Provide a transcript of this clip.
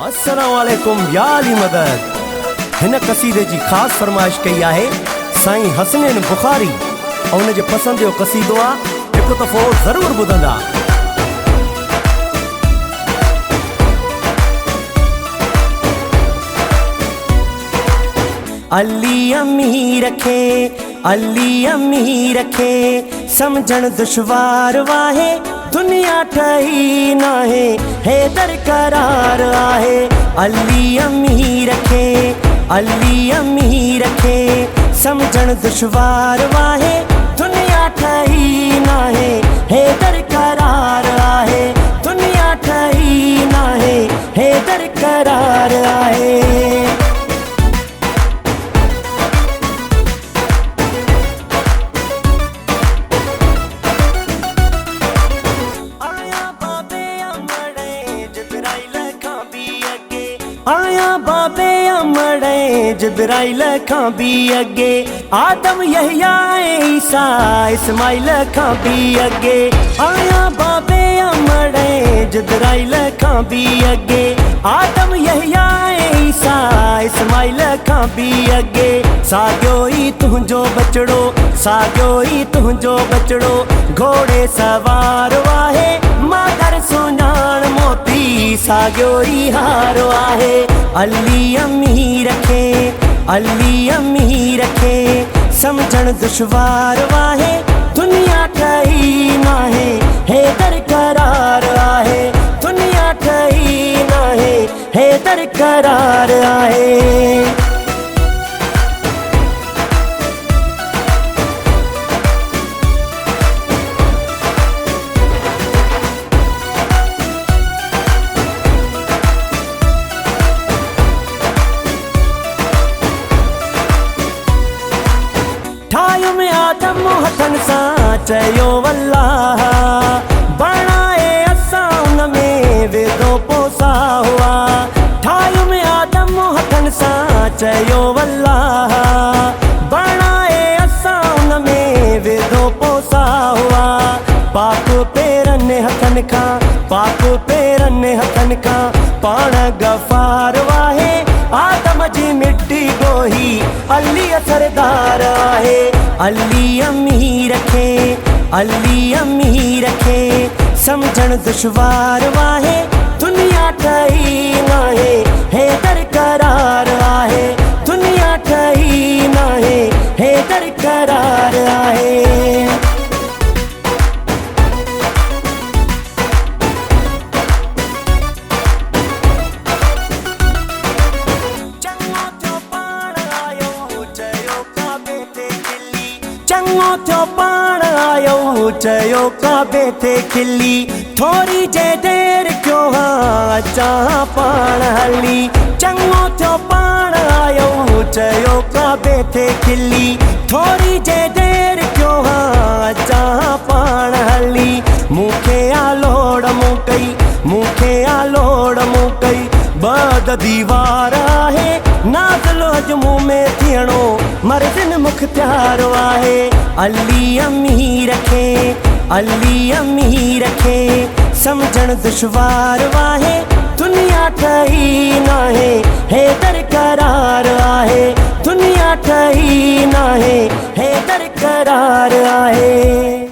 अस्सलाम वालेकुम या अली मदद। हिन कसीदे जी खास फरमाइश कई है साईं हसनैन बुखारी और उनके पसंद जो कसीदो आ एक दफ़ो ज़रूर ॿुधंदा। अली अमी रखे, अली अमी रखे, समझण दुश्वार वाहे, दुनिया ठही नाहे, है दरकरार आहे। अली अमी रखे, अली अमी रखे, समझण दुश्वार वाहे, दुनिया ठही नाहे, है दरकरार आहे। दुनिया ठही नाहे, है दरकरार आहे। आया बाबे अमड़े जिब्राइल खां भी अगे, आदम यहया ईसा इस्माइल खां भी अगे। आया बाबे अमड़े जिब्राइल खां भी अगे, आदम यहया ईसा इस्माइल खां भी अगे। साॻियो ई तुंहिंजो बचड़ो, साॻियो ई तुंहिंजो बचड़ो, घोड़े सवार आहे, मादर सुञाण मोती साॻियो ई हारो आहे। अली अमी रखे, अली अमी रखे, समझण दुश्वार वाहे, दुनिया ठही नाहे, है दरकरार आहे। दुनिया ठही नाहे, है दरकरार आहे। ठाहियो में आदम हथन सां चयो अल्लाह, बणाए असां उन में वेदो पोसा हुआ। ठाहियो में आदम हथन सां चयो अल्लाह, बणाए असां उन में वेदो पोसा हुआ। पाक पेरनि हथनि खां, पाक पेरनि हथनि खां, पाण गफ़ार वाहे, आदम जी मिट्टी गोही, अली सरदार आहे। अली अमी रखे, अली अमी रखे, समझण दुश्वार वाहे, दुनिया ठही नाहे, है दरकरार आहे। दुनिया ठही नाहे, है दरकरार आहे। चङो थियो पाण आयो चयो काबे ते खिली, थोरी जे देर क्यों हाँ अचां पाण हली। चङो थियो पाण आयो चयो काबे ते खिली, थोरी जे देर क्यों हाँ अचां पाण हली। मूंखे आलोड़ मूं कई, मूंखे आलोड़ मूं कई, बद दीवार आहे, नाज़िल हजमू में थियणो मर्दिन मुख्तियार आहे। अली अमी रखे, अली अमी रखे, समझण दुश्वार वाहे, दुनिया ठही नाहे, है दरकरार आहे। दुनिया ठही नाहे, है दरकरार आहे।